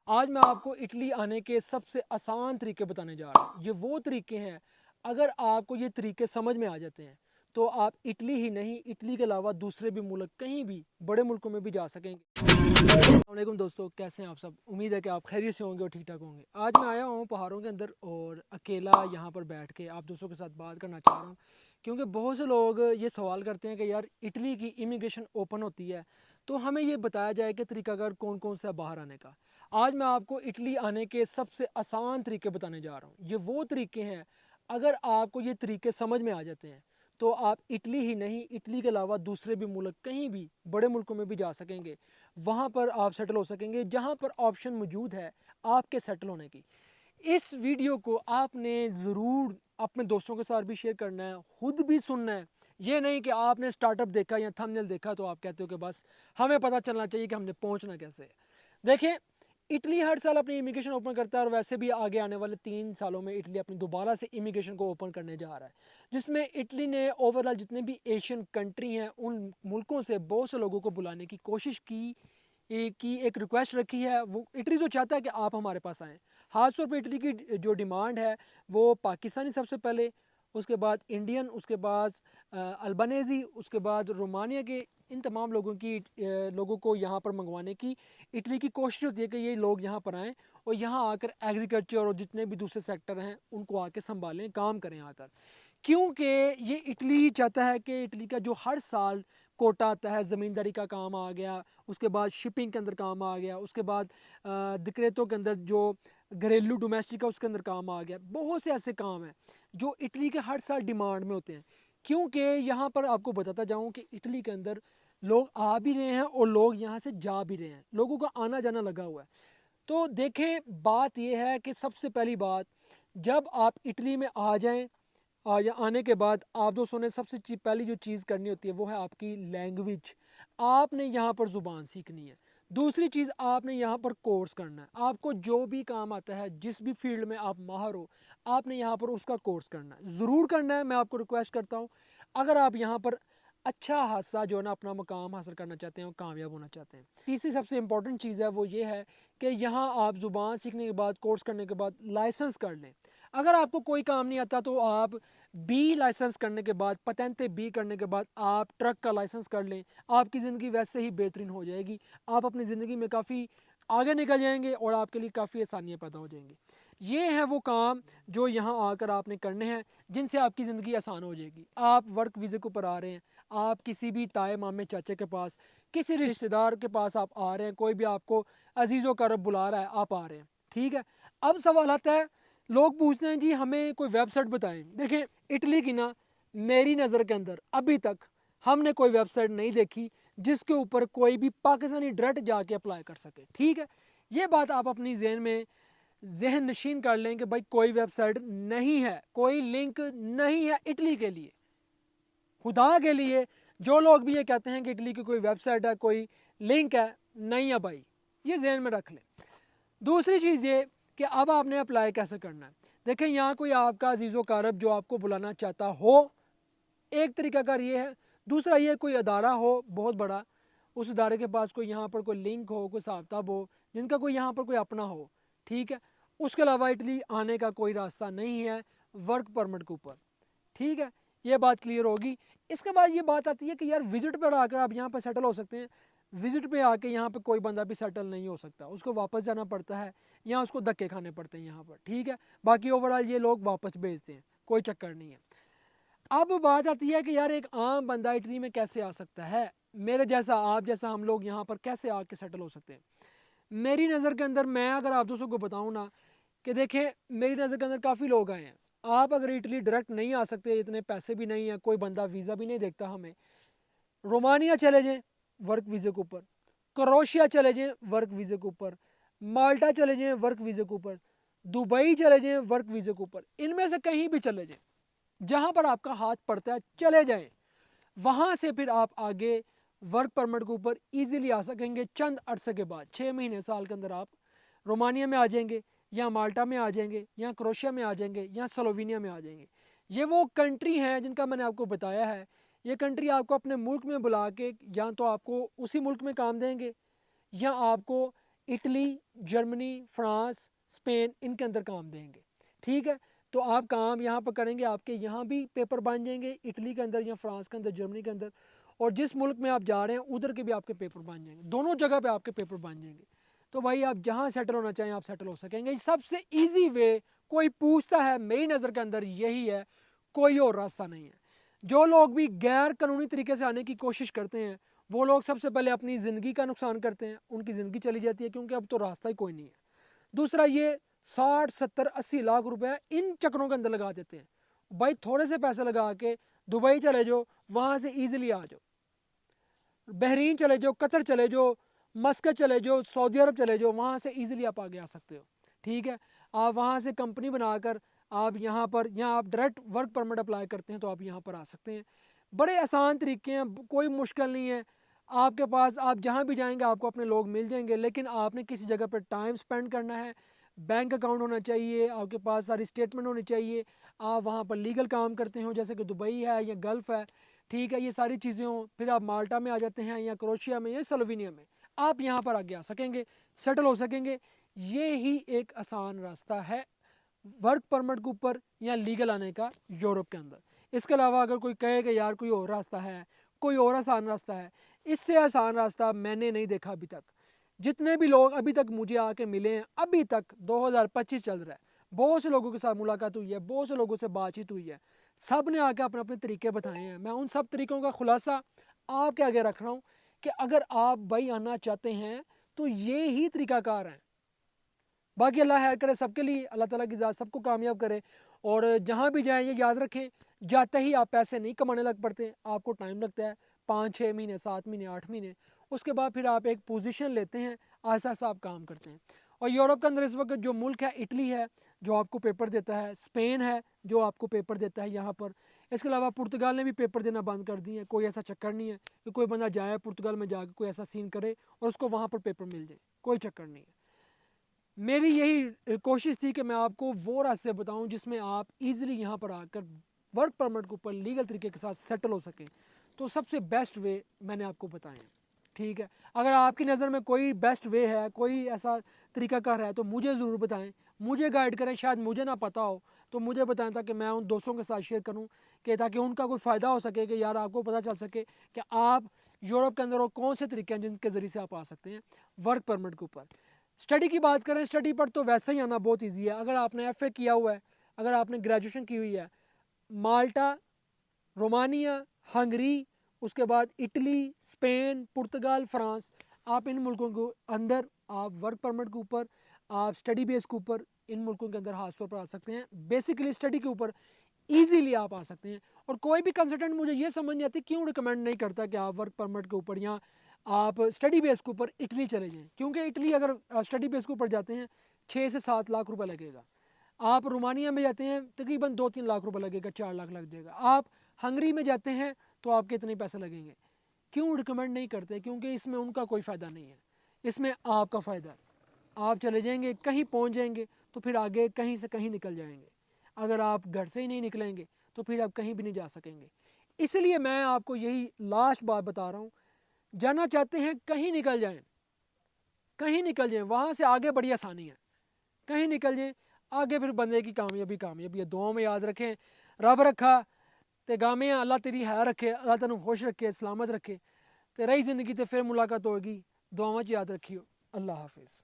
आज मैं आपको इटली आने के सबसे आसान तरीके बताने जा रहा हूँ। ये वो तरीके हैं, अगर आपको ये तरीके समझ में आ जाते हैं तो आप इटली ही नहीं, इटली के अलावा दूसरे भी मुल्क, कहीं भी बड़े मुल्कों में भी जा सकेंगे। अस्सलामुअलैकुम दोस्तों, कैसे हैं आप सब? उम्मीद है कि आप खैरियत से होंगे और ठीक ठाक होंगे। आज मैं आया हूँ पहाड़ों के अंदर और अकेला यहाँ पर बैठ के आप दोस्तों के साथ बात करना चाह रहा हूँ, क्योंकि बहुत से लोग ये सवाल करते हैं कि यार इटली की इमिग्रेशन ओपन होती है तो हमें ये बताया जाए कि तरीकाकार कौन कौन सा बाहर आने का। आज मैं आपको इटली आने के सबसे आसान तरीके बताने जा रहा हूँ। ये वो तरीके हैं, अगर आपको ये तरीके समझ में आ जाते हैं तो आप इटली ही नहीं, इटली के अलावा दूसरे भी मुल्क, कहीं भी बड़े मुल्कों में भी जा सकेंगे। वहाँ पर आप सेटल हो सकेंगे जहाँ पर ऑप्शन मौजूद है आपके सेटल होने की। इस वीडियो को आपने ज़रूर अपने दोस्तों के साथ भी शेयर करना है, खुद भी सुनना है। ये नहीं कि आपने स्टार्टअप देखा या थंबनेल देखा तो आप कहते हो कि बस हमें पता चलना चाहिए कि हमने पहुंचना कैसे है। देखें, इटली हर साल अपनी इमिग्रेशन ओपन करता है और वैसे भी आगे आने वाले 3 सालों में इटली अपनी दोबारा से इमिग्रेशन को ओपन करने जा रहा है, जिसमें इटली ने ओवरऑल जितने भी एशियन कंट्री हैं उन मुल्कों से बहुत से लोगों को बुलाने की कोशिश की एक रिक्वेस्ट रखी है। वो इटली तो चाहता है कि आप हमारे पास आएँ। ख़ासतौर पर इटली की जो डिमांड है वो पाकिस्तानी सबसे पहले, उसके बाद इंडियन, उसके बाद अल्बानेज़ी, उसके बाद रोमानिया के, इन तमाम लोगों को यहाँ पर मंगवाने की इटली की कोशिश होती है कि ये लोग यहाँ पर आएँ और यहाँ आकर एग्रीकल्चर और जितने भी दूसरे सेक्टर हैं उनको आके संभालें, काम करें आकर। क्योंकि ये इटली चाहता है कि इटली का जो हर साल कोटा आता है, ज़मींदारी का काम आ गया, उसके बाद शिपिंग के अंदर काम आ गया, उसके बाद दिक्रेतों के अंदर जो घरेलू डोमेस्टिक है उसके अंदर काम आ गया। बहुत से ऐसे काम हैं जो इटली के हर साल डिमांड में होते हैं। क्योंकि यहाँ पर आपको बताता जाऊँ कि इटली के अंदर लोग आ भी रहे हैं और लोग यहाँ से जा भी रहे हैं, लोगों का आना जाना लगा हुआ है। तो देखें, बात यह है कि सबसे पहली बात, जब आप इटली में आ जाएं या आने के बाद आप दोस्तों ने सबसे पहली जो चीज़ करनी होती है वो है आपकी लैंग्वेज। आपने यहाँ पर ज़ुबान सीखनी है। दूसरी चीज़, आपने यहाँ पर कोर्स करना है। आपको जो भी काम आता है, जिस भी फील्ड में आप माहर हो, आपने यहाँ पर उसका कोर्स करना है, ज़रूर करना है। मैं आपको रिक्वेस्ट करता हूँ, अगर आप यहाँ पर अच्छा हादसा जो है ना अपना मकाम हासिल करना चाहते हैं और कामयाब होना चाहते हैं। तीसरी सबसे इम्पॉर्टेंट चीज़ है वो ये है कि यहाँ आप ज़ुबान सीखने के बाद, कोर्स करने के बाद लाइसेंस कर लें। अगर आपको कोई काम नहीं आता तो आप बी लाइसेंस करने के बाद, पतेंते बी करने के बाद आप ट्रक का लाइसेंस कर लें। आपकी ज़िंदगी वैसे ही बेहतरीन हो जाएगी। आप अपनी ज़िंदगी में काफ़ी आगे निकल जाएंगे और आपके लिए काफ़ी आसानियाँ पैदा हो जाएंगी। ये हैं वो काम जो यहाँ आकर आपने करने हैं, जिनसे आपकी ज़िंदगी आसान हो जाएगी। आप वर्क वीज़े के ऊपर आ रहे हैं, आप किसी भी ताए मामे चाचे के पास, किसी रिश्तेदार के पास आप आ रहे हैं, कोई भी आपको अजीज़ व करब बुला रहा है, आप आ रहे हैं, ठीक है। अब सवाल आता है, लोग पूछते हैं जी हमें कोई वेबसाइट बताएं। देखें, इटली की ना, मेरी नज़र के अंदर अभी तक हमने कोई वेबसाइट नहीं देखी जिसके ऊपर कोई भी पाकिस्तानी डायरेक्ट जाके अप्लाई कर सके, ठीक है। ये बात आप अपनी जहन नशीन कर लें कि भाई कोई वेबसाइट नहीं है, कोई लिंक नहीं है इटली के लिए। खुदा के लिए, जो लोग भी ये कहते हैं कि इटली की कोई वेबसाइट है, कोई लिंक है, नहीं है भाई, ये जहन में रख लें। दूसरी चीज़ ये कि अब आपने अप्लाई कैसे करना है। देखें, यहाँ कोई आपका अजीज़ो कारब जो आपको बुलाना चाहता हो, एक तरीकाकार ये है। दूसरा ये, कोई अदारा हो बहुत बड़ा, उस अदारे के पास कोई यहाँ पर कोई लिंक हो, कोई हिसाब हो, जिनका कोई यहाँ पर कोई अपना हो, ठीक है। उसके अलावा इटली आने का कोई रास्ता नहीं है वर्क परमिट के ऊपर, ठीक है। ये बात क्लियर होगी। इसके बाद ये बात आती है कि यार विजिट पर आकर आप यहाँ पर सेटल हो सकते हैं। विजिट पे आके यहाँ पे कोई बंदा भी सेटल नहीं हो सकता, उसको वापस जाना पड़ता है या उसको धक्के खाने पड़ते हैं यहाँ पर, ठीक है। बाकी ओवरऑल ये लोग वापस भेजते हैं, कोई चक्कर नहीं है। अब बात आती है कि यार एक आम बंदा इटली में कैसे आ सकता है, मेरे जैसा, आप जैसा, हम लोग यहाँ पर कैसे आके सेटल हो सकते हैं। मेरी नज़र के अंदर, मैं अगर आप दोस्तों को बताऊँ ना, कि देखें, मेरी नज़र के अंदर काफ़ी लोग आए हैं। आप अगर इटली डायरेक्ट नहीं आ सकते, इतने पैसे भी नहीं है, कोई बंदा वीज़ा भी नहीं देखता हमें, रोमानिया चले जाएं वर्क वीज़े के ऊपर, क्रोशिया चले जाएं वर्क वीज़े के ऊपर, माल्टा चले जाएं वर्क वीज़े के ऊपर, दुबई चले जाएं वर्क वीज़े के ऊपर। इनमें से कहीं भी चले जाएं, जहाँ पर आपका हाथ पड़ता है चले जाएं। वहाँ से फिर आप आगे वर्क परमिट के ऊपर ईजिली आ सकेंगे। चंद अरसे के बाद, 6 महीने साल के अंदर आप रोमानिया में आ जाएंगे, या माल्टा में आ जाएंगे, या क्रोशिया में आ जाएंगे, या स्लोवेनिया में आ जाएंगे। ये वो कंट्री हैं जिनका मैंने आपको बताया है। ये कंट्री आपको अपने मुल्क में बुला के या तो आपको उसी मुल्क में काम देंगे, या आपको اٹلی، جرمنی، فرانس، اسپین، ان کے اندر کام دیں گے، ٹھیک ہے؟ تو آپ کام یہاں پر کریں گے، آپ کے یہاں بھی پیپر بن جائیں گے، اٹلی کے اندر یا فرانس کے اندر، جرمنی کے اندر، اور جس ملک میں آپ جا رہے ہیں ادھر کے بھی آپ کے پیپر بن جائیں گے، دونوں جگہ پہ آپ کے پیپر بن جائیں گے۔ تو بھائی آپ جہاں سیٹل ہونا چاہیں آپ سیٹل ہو سکیں گے۔ سب سے ایزی وے، کوئی پوچھتا ہے میری نظر کے اندر یہی ہے، کوئی اور راستہ نہیں ہے۔ جو لوگ بھی غیر قانونی طریقے سے آنے کی کوشش کرتے ہیں وہ لوگ سب سے پہلے اپنی زندگی کا نقصان کرتے ہیں، ان کی زندگی چلی جاتی ہے، کیونکہ اب تو راستہ ہی کوئی نہیں ہے۔ دوسرا یہ 60 70 80 لاکھ روپے ان چکروں کے اندر لگا دیتے ہیں۔ بھائی تھوڑے سے پیسے لگا کے دبئی چلے جاؤ، وہاں سے ایزیلی آ جاؤ، بحرین چلے جاؤ، قطر چلے جاؤ، مسکت چلے جاؤ، سعودی عرب چلے جاؤ، وہاں سے ایزیلی آپ آگے آ سکتے ہو، ٹھیک ہے؟ آپ وہاں سے کمپنی بنا کر آپ یہاں پر، یہاں آپ ڈائریکٹ ورک پرمٹ اپلائی کرتے ہیں تو آپ یہاں پر آ سکتے ہیں۔ بڑے آسان طریقے ہیں، کوئی مشکل نہیں ہے۔ آپ کے پاس، آپ جہاں بھی جائیں گے آپ کو اپنے لوگ مل جائیں گے، لیکن آپ نے کسی جگہ پر ٹائم سپینڈ کرنا ہے، بینک اکاؤنٹ ہونا چاہیے، آپ کے پاس ساری اسٹیٹمنٹ ہونی چاہیے، آپ وہاں پر لیگل کام کرتے ہوں جیسے کہ دبئی ہے یا گلف ہے، ٹھیک ہے؟ یہ ساری چیزیں ہوں، پھر آپ مالٹا میں آ جاتے ہیں یا کروشیا میں یا سلوینیا میں، آپ یہاں پر آگے آ سکیں گے، سیٹل ہو سکیں گے۔ یہ ہی ایک آسان راستہ ہے ورک پرمٹ کے اوپر یا لیگل آنے کا یورپ کے اندر۔ اس کے علاوہ اگر کوئی کہے کہ یار کوئی اور راستہ ہے، کوئی اور آسان راستہ ہے، اس سے آسان راستہ میں نے نہیں دیکھا ابھی تک۔ جتنے بھی لوگ ابھی تک مجھے آ کے ملے ہیں، ابھی تک 2025 چل رہا ہے، بہت سے لوگوں کے ساتھ ملاقات ہوئی ہے، بہت سے لوگوں سے بات چیت ہوئی ہے، سب نے آ کے اپنے اپنے طریقے بتائے ہیں۔ میں ان سب طریقوں کا خلاصہ آپ کے آگے رکھ رہا ہوں کہ اگر آپ بھائی آنا چاہتے ہیں تو یہ ہی طریقہ کار ہے۔ باقی اللہ خیر کرے سب کے لیے، اللہ تعالیٰ کی ذات سب کو کامیاب کرے، اور جہاں بھی جائیں یہ یاد رکھیں، جاتے ہی آپ پیسے نہیں کمانے لگ پڑتے، آپ کو ٹائم لگتا ہے 5 6 مہینے، 7 مہینے، 8 مہینے، اس کے بعد پھر آپ ایک پوزیشن لیتے ہیں، ایسا ایسا آپ کام کرتے ہیں۔ اور یورپ کے اندر اس وقت جو ملک ہے اٹلی ہے جو آپ کو پیپر دیتا ہے، اسپین ہے جو آپ کو پیپر دیتا ہے یہاں پر، اس کے علاوہ پرتگال نے بھی پیپر دینا بند کر دی ہے۔ کوئی ایسا چکر نہیں ہے کہ کوئی بندہ جائے پرتگال میں جا کے کوئی ایسا سین کرے اور اس کو وہاں پر پیپر مل جائے، کوئی چکر نہیں ہے۔ میری یہی کوشش تھی کہ میں آپ کو وہ راستے بتاؤں جس میں آپ ایزیلی یہاں پر آ کر ورک پرمٹ کے اوپر لیگل طریقے کے ساتھ سیٹل ہو سکیں۔ تو سب سے بیسٹ وے میں نے آپ کو بتائے ہیں، ٹھیک ہے؟ اگر آپ کی نظر میں کوئی بیسٹ وے ہے، کوئی ایسا طریقہ کار ہے تو مجھے ضرور بتائیں، مجھے گائیڈ کریں۔ شاید مجھے نہ پتہ ہو تو مجھے بتائیں تاکہ میں ان دوستوں کے ساتھ شیئر کروں، کہ تاکہ ان کا کوئی فائدہ ہو سکے، کہ یار آپ کو پتہ چل سکے کہ آپ یورپ کے اندر وہ کون سے طریقے ہیں جن کے ذریعے سے آپ آ سکتے ہیں ورک پرمٹ کے اوپر۔ اسٹڈی کی بات کریں، اسٹڈی پر تو ویسے ہی آنا بہت ایزی ہے۔ اگر آپ نے ایف اے کیا ہوا ہے، اگر آپ نے گریجویشن کی ہوئی ہے، مالٹا، رومانیہ، ہنگری، اس کے بعد اٹلی، اسپین، پرتگال، فرانس، آپ ان ملکوں کے اندر آپ ورک پرمٹ کے اوپر، آپ اسٹڈی بیس کے اوپر ان ملکوں کے اندر خاص طور پر آ سکتے ہیں۔ بیسیکلی اسٹڈی کے اوپر ایزیلی آپ آ سکتے ہیں۔ اور کوئی بھی کنسلٹنٹ مجھے یہ سمجھ نہیں آتی کیوں ریکمینڈ نہیں کرتا کہ آپ ورک پرمٹ کے اوپر یا آپ اسٹڈی بیس کے اوپر اٹلی چلے جائیں، کیونکہ اٹلی اگر اسٹڈی بیس کے اوپر جاتے ہیں 6 سے 7 لاکھ روپے لگے گا۔ آپ رومانیہ میں جاتے ہیں تقریباً 2 3 لاکھ روپے لگے گا، 4 لاکھ لگ جائے گا۔ آپ ہنگری میں جاتے ہیں تو آپ کے اتنے پیسے لگیں گے۔ کیوں ریکمینڈ نہیں کرتے؟ کیونکہ اس میں ان کا کوئی فائدہ نہیں ہے، اس میں آپ کا فائدہ ہے۔ آپ چلے جائیں گے، کہیں پہنچ جائیں گے تو پھر آگے کہیں سے کہیں نکل جائیں گے۔ اگر آپ گھر سے ہی نہیں نکلیں گے تو پھر آپ کہیں بھی نہیں جا سکیں گے۔ اس لیے میں آپ کو یہی لاسٹ بات بتا رہا ہوں، جانا چاہتے ہیں کہیں نکل جائیں، کہیں نکل جائیں، وہاں سے آگے بڑی آسانی ہے، کہیں نکل جائیں آگے، پھر بندے کی کامیابی کامیابی ہے۔ دعاؤں میں یاد رکھیں، رب رکھا تے گامے، اللہ تیری ہے رکھے، اللہ تینوں خوش رکھے، سلامت رکھے تے رہی زندگی تے پھر ملاقات ہوگی۔ دعاؤں یاد رکھیو۔ اللہ حافظ۔